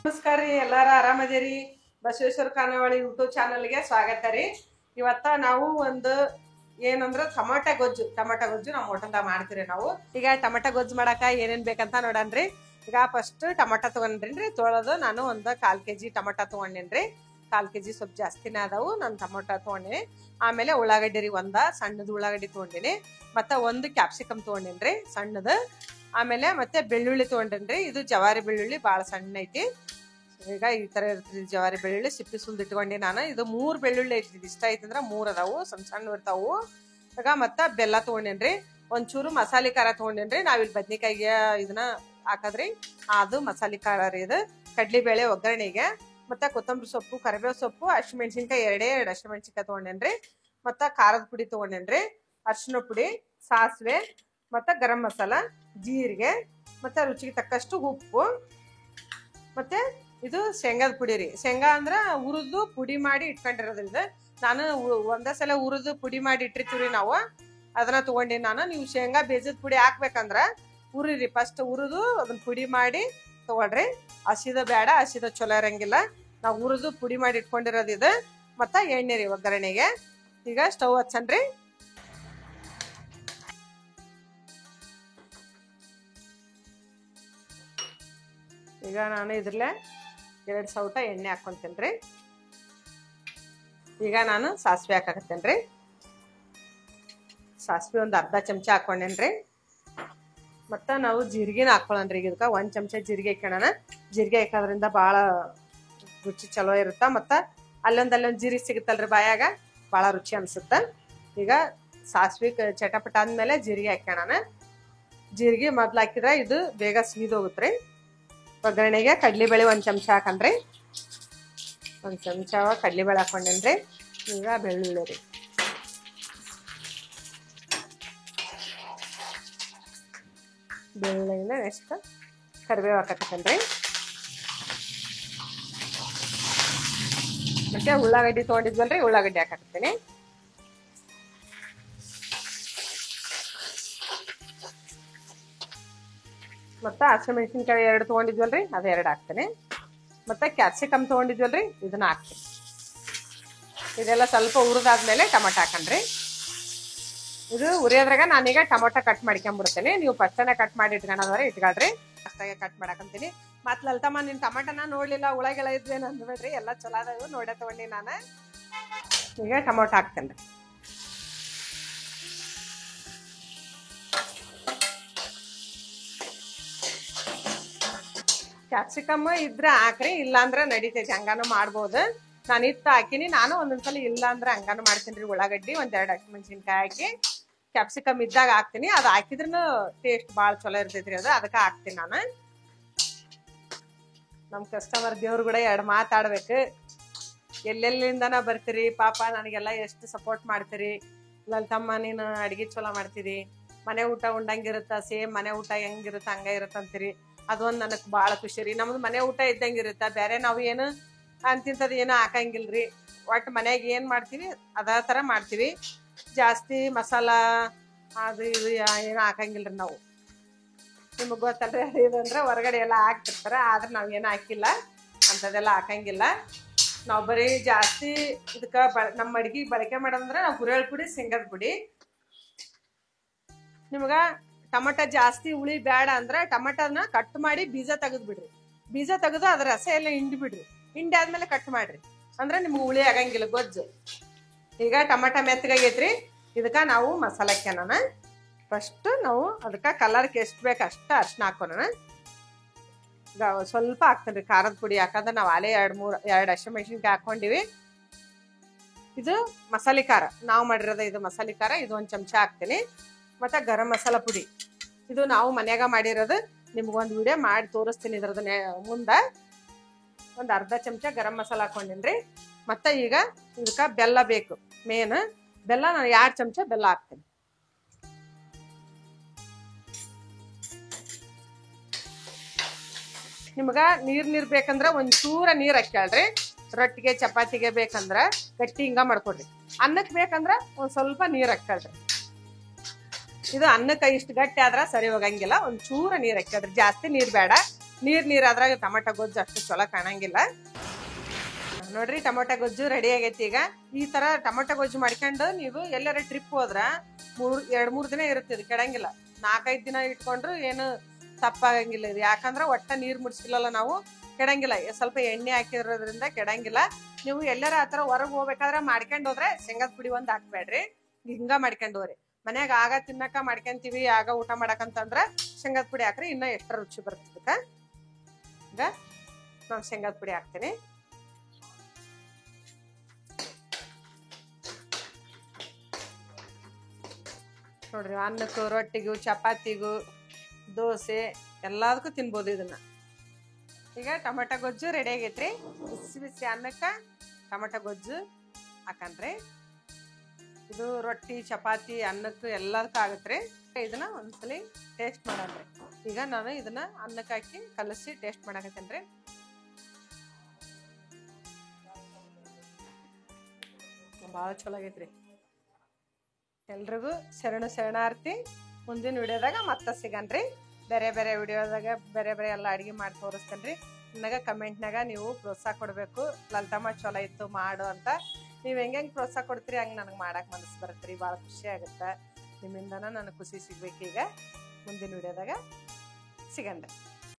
ನಮಸ್ಕಾರ ರೀ, ಎಲ್ಲಾರ ಆರಾಮದಿರಿ? ಬಸವೇಶ್ವರ ಖಾನಾವಳಿ ಯೂಟ್ಯೂಬ್ ಚಾನಲ್ಗೆ ಸ್ವಾಗತ ರೀ. ಇವತ್ತ ನಾವು ಒಂದು ಏನಂದ್ರ ಟಮಾಟಾ ಗೊಜ್ಜು ನಾವು ಹೋಟೆಲ್ದಾಗ ಮಾಡ್ತೀರಿ. ನಾವು ಈಗ ಟಮಾಟಾ ಗೊಜ್ಜು ಮಾಡಾಕ ಏನೇನ್ ಬೇಕಂತ ನೋಡನ್ರಿ. ಈಗ ಫಸ್ಟ್ ಟಮಾಟಾ ತಗೊಂಡ್ರಿ, ತೊಳೆದು ನಾನು ಒಂದು 1/4 kg ಟಮಾಟಾ ತಗೊಂಡೇನ್ರಿ. 1/4 kg ಸ್ವಲ್ಪ ಜಾಸ್ತಿನೇ ಅದಾವು. ನಾನು ಟಮಾಟಾ ತಗೊಂಡಿನಿ. ಆಮೇಲೆ ಉಳ್ಳಾಗಡ್ಡಿ ರೀ, ಸಣ್ಣದು ಉಳ್ಳಾಗಡ್ಡಿ ತಗೊಂಡಿನಿ. ಮತ್ತೆ ಒಂದು ಕ್ಯಾಪ್ಸಿಕಮ್ ತಗೊಂಡೇನ್ರಿ ಸಣ್ಣದು. ಆಮೇಲೆ ಮತ್ತೆ ಬೆಳ್ಳುಳ್ಳಿ ತಗೊಂಡೇನ್ರಿ. ಇದು ಜವಾರಿ ಬೆಳ್ಳುಳ್ಳಿ ಬಾಳ ಸಣ್ಣ ಐತಿ. ಈಗ ಈ ತರ ಇರ್ತದೆ ಜವಾರಿ ಬೆಳ್ಳುಳ್ಳಿ, ಸಿಪ್ಪಿ ಸುಲ್ದು ಇಟ್ಕೊಂಡಿ ನಾನು. ಇದು 3 ಬೆಳ್ಳುಳ್ಳಿ ಐತಿ, ಇಷ್ಟ ಐತಂದ್ರ 3 ಅದಾವು, ಸಣ್ಣ ಇರ್ತಾವು. ಈಗ ಮತ್ತ ಬೆಲ್ಲ ತಗೊಂಡೇನ್ರಿ. ಒಂಚೂರು ಮಸಾಲೆ ಖಾರ ತಗೊಂಡೇನ್ರಿ. ನಾವಿಲ್ಲಿ ಬದ್ನಿಕಾಯಿಗೆ ಇದನ್ನ ಹಾಕದ್ರಿ, ಅದು ಮಸಾಲೆ ಖಾರ ರೀ. ಇದು ಕಡ್ಲಿಬೇಳೆ ಒಗ್ಗರಣೆಗೆ, ಮತ್ತೆ ಕೊತ್ತಂಬರಿ ಸೊಪ್ಪು, ಕರಿಬೇವು ಸೊಪ್ಪು, ಹಸಿಮೆಣಸಿನ್ಕಾಯಿ ಎರಡೇ ಹಸಿಮೆಣಸಿನ್ಕಾಯಿ ತಗೊಂಡೇನ್ರಿ. ಮತ್ತ ಖಾರದ ಪುಡಿ ತಗೊಂಡೇನ್ರಿ, ಅರಿಶಿನ ಪುಡಿ, ಸಾಸಿವೆ, ಮತ್ತೆ ಗರಂ ಮಸಾಲ, ಜೀರಿಗೆ, ಮತ್ತೆ ರುಚಿಗೆ ತಕ್ಕಷ್ಟು ಉಪ್ಪು. ಮತ್ತೆ ಇದು ಶೇಂಗಾದ ಪುಡಿ ರೀ. ಶೇಂಗಾ ಅಂದ್ರ ಹುರಿದು ಪುಡಿ ಮಾಡಿ ಇಟ್ಕೊಂಡಿರೋದ್ರಿಂದ ನಾನು ಒಂದೇ ಸಲ ಹುರಿದು ಪುಡಿ ಮಾಡಿ ಇಟ್ಟಿರ್ತೀವಿ ನಾವು, ಅದನ್ನ ತಗೊಂಡಿನಿ ನಾನು. ನೀವು ಶೇಂಗಾ ಬೇಜದ ಪುಡಿ ಹಾಕ್ಬೇಕಂದ್ರ ಹುರಿರಿ, ಫಸ್ಟ್ ಹುರಿದು ಅದನ್ನ ಪುಡಿ ಮಾಡಿ ತಗೊಳ್ರಿ. ಹಸಿದ ಬೇಡ, ಹಸಿದ ಚಲೋ ಇರಂಗಿಲ್ಲ. ನಾವು ಹುರಿದು ಪುಡಿ ಮಾಡಿ ಇಟ್ಕೊಂಡಿರೋದು ಇದು. ಮತ್ತ ಎಣ್ಣೆ ರೀ ಒಗ್ಗರಣೆಗೆ. ಈಗ ಸ್ಟವ್ ಹಚ್ಚನ್ರಿ. ಈಗ ನಾನು ಇದ್ರಲ್ಲೇ 2 ಸೌಟ ಎಣ್ಣೆ ಹಾಕೊಂತೇನ್ರಿ. ಈಗ ನಾನು ಸಾಸಿವೆ ಹಾಕತ್ತೇನ್ರಿ. ಸಾಸಿವೆ ಒಂದು ಅರ್ಧ ಚಮಚ ಹಾಕೊಂಡೇನ್ರಿ. ಮತ್ತ ನಾವು ಜೀರಿಗೆನ ಹಾಕೊಳ್ಳೋಣ್ರಿ. ಇದಕ್ಕ 1 ಚಮಚ ಜೀರಿಗೆ ಹಾಕೋಣ. ಜೀರಿಗೆ ಹಾಕೋದ್ರಿಂದ ಭಾಳ ರುಚಿ ಚಲೋ ಇರುತ್ತ. ಮತ್ತ ಅಲ್ಲೊಂದು ಜೀರಿಗೆ ಸಿಗುತ್ತಲ್ರಿ ಬಾಯಾಗ, ಭಾಳ ರುಚಿ ಅನ್ಸುತ್ತ. ಈಗ ಸಾಸಿವೆ ಚಟಪಟ ಆದ್ಮೇಲೆ ಜೀರಿಗೆ ಹಾಕೋಣ. ಜೀರಿಗೆ ಮೊದ್ಲು ಹಾಕಿದ್ರೆ ಇದು ಬೇಗ ಸೀದೋಗುತ್ರಿ. ಒಗ್ಗರಣೆಗೆ ಕಡ್ಲಿಬೇಳೆ 1 ಚಮಚ ಹಾಕನ್ರಿ. 1 ಚಮಚ ಕಡ್ಲಿಬೇಳೆ ಹಾಕೊಂಡೇನ್ರಿ. ಈಗ ಬೆಳ್ಳುಳ್ಳಿ ರೀ, ಬೆಳ್ಳುಳ್ಳಿಯಿಂದ ನೆಕ್ಸ್ಟ್ ಕರಿಬೇವು ಹಾಕತ್ತೇನ್ರಿ. ಮತ್ತೆ ಉಳ್ಳಾಗಡ್ಡಿ ತಗೊಂಡಿದ್ವಲ್ರಿ, ಉಳ್ಳಾಗಡ್ಡಿ ಹಾಕತ್ತೇನೆ. ಮತ್ತೆ ಹಸಿಮೆಣಸಿನ್ಕಾಯಿ 2 ತಗೊಂಡಿದ್ವಲ್ರಿ, ಅದು 2 ಹಾಕ್ತೇನೆ. ಮತ್ತೆ ಕ್ಯಾಪ್ಸಿಕಮ್ ತಗೊಂಡಿದ್ವಲ್ರಿ, ಇದನ್ನ ಹಾಕ್ತೀನಿ. ಇದೆಲ್ಲ ಸ್ವಲ್ಪ ಹುರಿದಾದ್ಮೇಲೆ ಟೊಮೆಟೊ ಹಾಕನ್ರಿ. ಇದು ಉರಿಯೋದ್ರಾಗ ನಾನೀಗ ಟೊಮೆಟೊ ಕಟ್ ಮಾಡ್ಕೊಂಡ್ಬಿಡ್ತೇನೆ. ನೀವು ಫಸ್ಟನೇ ಕಟ್ ಮಾಡಿ ಇಟ್ಕೊಳೋದ್ರೆ ಇಟ್ಕೊಳ್ರಿ. ಅಷ್ಟಾಗೆ ಕಟ್ ಮಾಡಾಕಂತೀನಿ. ಮತ್ತೆ ಲಲಿತಮ್ಮ ನಿನ್ ಟೊಮೆಟೊನ ನೋಡ್ಲಿಲ್ಲ, ಹುಳಗೆಲ್ಲ ಇದ್ವೇನು ಅಂದ್ಬಿಡ್ರಿ. ಎಲ್ಲ ಚಲೋ ಅದಾವು, ನೋಡೇ ತಗೊಂಡಿ ನಾನು. ಈಗ ಟೊಮೆಟೊ ಹಾಕ್ತೇನೆ. ಕ್ಯಾಪ್ಸಿಕಮ್ ಇದ್ರೆ ಹಾಕ್ರಿ, ಇಲ್ಲಾಂದ್ರೆ ನಡಿತೈತಿ, ಹಂಗಾನು ಮಾಡ್ಬೋದು. ನಾನು ಇತ್ತು ಹಾಕಿನಿ. ನಾನು ಒಂದೊಂದ್ಸಲ ಇಲ್ಲ ಅಂದ್ರೆ ಹಂಗಾನು ಮಾಡ್ತೀನಿ ರೀ. ಉಳ್ಳಾಗಡ್ಡಿ 1-2 ಹಸಿಮೆಣಸಿನ್ಕಾಯಿ ಹಾಕಿ ಕ್ಯಾಪ್ಸಿಕಮ್ ಇದ್ದಾಗ ಹಾಕ್ತೀನಿ. ಅದು ಹಾಕಿದ್ರೂ ಟೇಸ್ಟ್ ಭಾಳ ಚಲೋ ಇರ್ತೈತ್ರಿ. ಅದು ಅದಕ್ಕೆ ಹಾಕ್ತೀನಿ ನಾನು. ನಮ್ಮ ಕಸ್ಟಮರ್ ದೇವ್ರು ಕೂಡ 2 ಮಾತಾಡ್ಬೇಕು. ಎಲ್ಲೆಲ್ಲಿಂದನ ಬರ್ತೀರಿ ಪಾಪ, ನನಗೆಲ್ಲ ಎಷ್ಟು ಸಪೋರ್ಟ್ ಮಾಡ್ತೀರಿ. ಲಲಿತಮ್ಮ ನೀನು ಅಡಿಗೆ ಚಲೋ ಮಾಡ್ತೀರಿ, ಮನೆ ಊಟ ಉಂಡಂಗಿರುತ್ತ, ಸೇಮ್ ಮನೆ ಊಟ ಹೆಂಗಿರುತ್ತ ಹಂಗ ಇರುತ್ತಂತೀರಿ. ಅದೊಂದು ನನಗೆ ಭಾಳ ಖುಷಿ ರೀ. ನಮ್ದು ಮನೆ ಊಟ ಇದ್ದಂಗಿರುತ್ತ, ಬೇರೆ ನಾವು ಏನು ಅಂತಿಂಥದ್ದು ಏನೂ ಹಾಕಂಗಿಲ್ರಿ. ಒಟ್ಟು ಮನ್ಯಾಗ ಏನು ಮಾಡ್ತೀವಿ ಅದೇ ಥರ ಮಾಡ್ತೀವಿ. ಜಾಸ್ತಿ ಮಸಾಲ ಅದು ಇದು ಏನು ಹಾಕಂಗಿಲ್ರಿ ನಾವು. ನಿಮಗೆ ಗೊತ್ತಲ್ರಿ, ಇದಂದ್ರೆ ಹೊರಗಡೆ ಎಲ್ಲ ಹಾಕ್ತಿರ್ತಾರೆ, ಆದ್ರೆ ನಾವು ಏನು ಹಾಕಿಲ್ಲ, ಅಂಥದ್ದೆಲ್ಲ ಹಾಕಂಗಿಲ್ಲ. ನಾವು ಬರೀ ಜಾಸ್ತಿ ಇದಕ್ಕೆ ನಮ್ಮ ಅಡ್ಗೆಗೆ ಬಳಕೆ ಮಾಡೋದಂದ್ರೆ ನಾವು ಹುರಳಿ ಪುಡಿ, ಶೇಂಗಾದ ಪುಡಿ. ನಿಮ್ಗೆ ಟೊಮೆಟೊ ಜಾಸ್ತಿ ಹುಳಿ ಬೇಡ ಅಂದ್ರೆ ಟೊಮೆಟೊನ ಕಟ್ ಮಾಡಿ ಬೀಜ ತೆಗೆದು ಬಿಡ್ರಿ. ಬೀಜ ತೆಗೆದು ಅದ್ರ ರಸ ಎಲ್ಲ ಹಿಂಡಿ ಬಿಡ್ರಿ. ಹಿಂಡಿ ಆದ್ಮೇಲೆ ಕಟ್ ಮಾಡ್ರಿ, ಅಂದ್ರೆ ನಿಮ್ಗೆ ಹುಳಿ ಆಗಂಗಿಲ್ಲ ಗೊಜ್ಜು. ಈಗ ಟೊಮೆಟೊ ಮೆತ್ತಗಾಗೈತ್ರಿ. ಇದಕ್ಕೆ ನಾವು ಮಸಾಲೆ ಹಾಕ್ಯಾನ. ಫಸ್ಟ್ ನಾವು ಅದಕ್ಕೆ ಕಲರ್ಗೆ ಎಷ್ಟು ಬೇಕು ಅಷ್ಟು ಅರ್ಶಿನ ಹಾಕೋಣ. ಈಗ ಸ್ವಲ್ಪ ಹಾಕ್ತೇನೆ ಖಾರದ ಪುಡಿ, ಯಾಕಂದ್ರೆ ನಾವು ಅಲ್ಲೇ 2 ಹಸಿಮೆಣಸಿನ್ಕಾಯಿ ಹಾಕೊಂಡಿವಿ. ಇದು ಮಸಾಲೆ ಖಾರ ನಾವು ಮಾಡಿರೋದು, ಇದು ಮಸಾಲೆ ಖಾರ. ಇದು 1 ಚಮಚ ಹಾಕ್ತೀನಿ. ಮತ್ತೆ ಗರಂ ಮಸಾಲ ಪುಡಿ, ಇದು ನಾವು ಮನ್ಯಾಗ ಮಾಡಿರೋದು. ನಿಮ್ಗೊಂದು ವಿಡಿಯೋ ಮಾಡಿ ತೋರಿಸ್ತೀನಿ ಇದ್ರದ್ದು ಮುಂದೆ. ಒಂದು ಅರ್ಧ ಚಮಚ ಗರಂ ಮಸಾಲ ಹಾಕೊಂಡಿನ್ರಿ. ಮತ್ತೆ ಈಗ ಇದಕ್ಕೆ ಬೆಲ್ಲ ಬೇಕು, ಮೇನ್ ಬೆಲ್ಲ. ನಾನು 2 ಚಮಚ ಬೆಲ್ಲ ಹಾಕ್ತೀನಿ. ನಿಮ್ಗ ನೀರ್ ಬೇಕಂದ್ರ ಒಂಚೂರ ನೀರ್ ಹಾಕ್ಯಾಳ್ರಿ. ರೊಟ್ಟಿಗೆ ಚಪಾತಿಗೆ ಬೇಕಂದ್ರ ಗಟ್ಟಿ ಹಿಂಗ ಮಾಡ್ಕೊಡ್ರಿ. ಅನ್ನಕ್ಕೆ ಬೇಕಂದ್ರ ಒಂದ್ ಸ್ವಲ್ಪ ನೀರ್ ಹಾಕ್ಯಾಳ್ರಿ. ಇದು ಅನ್ನಕ್ಕೆ ಇಷ್ಟು ಗಟ್ಟಿ ಆದ್ರ ಸರಿ ಹೋಗಂಗಿಲ್ಲ, ಒಂಚೂರ ನೀರ್ ಹಾಕ್ಯಾಳ್ರಿ, ಜಾಸ್ತಿ ನೀರ್ ಬೇಡ. ನೀರ್ ಅದ್ರಾಗ ಟೊಮೆಟೊ ಗೊಜ್ಜು ಅಷ್ಟು ಚಲೋ ಕಾಣಂಗಿಲ್ಲ. ನೋಡ್ರಿ ಟೊಮೆಟೊ ಗೊಜ್ಜು ರೆಡಿ ಆಗೈತಿ. ಈಗ ಈ ತರ ಟೊಮೆಟೊ ಗೊಜ್ಜು ಮಾಡ್ಕೊಂಡು ನೀವು ಎಲ್ಲಾರ ಟ್ರಿಪ್ ಹೋದ್ರ 2-3 ದಿನ ಇರುತ್ತೆ, ಇದು ಕೆಡಂಗಿಲ್ಲ. 4-5 ದಿನ ಇಟ್ಕೊಂಡ್ರು ಏನು ತಪ್ಪಾಗಂಗಿಲ್ಲ ಇದು. ಯಾಕಂದ್ರ ಒಟ್ಟ ನೀರ್ ಮುಡ್ಸಿಲ್ಲಲ್ಲ ನಾವು, ಕೆಡಂಗಿಲ್ಲ. ಸ್ವಲ್ಪ ಎಣ್ಣೆ ಹಾಕಿರೋದ್ರಿಂದ ಕೆಡಂಗಿಲ್ಲ. ನೀವು ಎಲ್ಲಾರ ಆತರ ಹೊರಗೆ ಹೋಗ್ಬೇಕಾದ್ರೆ ಮಾಡ್ಕೊಂಡ್ ಹೋದ್ರೆ ಶೇಂಗಾದ ಪುಡಿ ಒಂದ್ ಹಾಕ್ಬೇಡ್ರಿ, ಹಿಂಗ ಮಾಡ್ಕೊಂಡ್ ಹೋಗ್ರಿ. ಮನ್ಯಾಗ ಆಗ ತಿನ್ನಕ ಮಾಡ್ಕೊಂತೀವಿ, ಆಗ ಊಟ ಮಾಡಕಂತಂದ್ರ ಶೇಂಗಾದ ಪುಡಿ ಹಾಕ್ರಿ, ಇನ್ನ ಎಷ್ಟ್ರ ರುಚಿ ಬರ್ತದಕ್ಕ. ಈಗ ನಾನು ಶೇಂಗಾದ ಪುಡಿ ಹಾಕ್ತೀನಿ. ನೋಡ್ರಿ, ಅನ್ನಕ್ಕೂ ರೊಟ್ಟಿಗೂ ಚಪಾತಿಗೂ ದೋಸೆ ಎಲ್ಲದಕ್ಕೂ ತಿನ್ಬೋದು ಇದನ್ನ. ಈಗ ಟೊಮೆಟೊ ಗೊಜ್ಜು ರೆಡಿ ಆಗೈತ್ರಿ. ಬಿಸಿ ಬಿಸಿ ಅನ್ನಕ್ಕ ಟೊಮೆಟೊ ಗೊಜ್ಜು ಹಾಕನ್ರಿ. ಇದು ರೊಟ್ಟಿ ಚಪಾತಿ ಅನ್ನಕ್ಕೂ ಎಲ್ಲದಕ್ಕೂ ಆಗತ್ರಿ. ಇದನ್ನ ಒಂದ್ಸಲಿ ಟೇಸ್ಟ್ ಮಾಡನ್ರಿ. ಈಗ ನಾನು ಇದನ್ನ ಅನ್ನಕ್ಕೆ ಹಾಕಿ ಕಲಸಿ ಟೇಸ್ಟ್ ಮಾಡಕತ್ತೇನ್ರಿ. ಭಾಳ ಚಲೋ ಆಗೈತ್ರಿ. ಎಲ್ರಿಗೂ ಶರಣಾರ್ಥಿ. ಮುಂದಿನ ವಿಡಿಯೋದಾಗ ಮತ್ತೆ ಸಿಗನ್ರಿ. ಬೇರೆ ಬೇರೆ ವಿಡಿಯೋದಾಗ ಬೇರೆ ಬೇರೆ ಎಲ್ಲ ಅಡುಗೆ ಮಾಡಿ ತೋರಿಸ್ತೇನ್ರಿ. ನನಗೆ ಕಮೆಂಟ್ನಾಗ ನೀವು ಪ್ರೋತ್ಸಾಹ ಕೊಡಬೇಕು, ಲಲಿತಮ್ಮ ಚಲೋ ಇತ್ತು ಮಾಡು ಅಂತ. ನೀವು ಹೆಂಗೆ ಪ್ರೋತ್ಸಾಹ ಕೊಡ್ತೀರಿ ಹಂಗೆ ನನಗೆ ಮಾಡಕ್ಕೆ ಮನಸ್ಸು ಬರುತ್ತೆ ರೀ. ಭಾಳ ಖುಷಿ ಆಗುತ್ತೆ. ನಿಮ್ಮಿಂದನ ನನಗೆ ಖುಷಿ ಸಿಗ್ಬೇಕು. ಈಗ ಮುಂದಿನ ವಿಡಿಯೋದಾಗ ಸಿಗನ್ರಿ.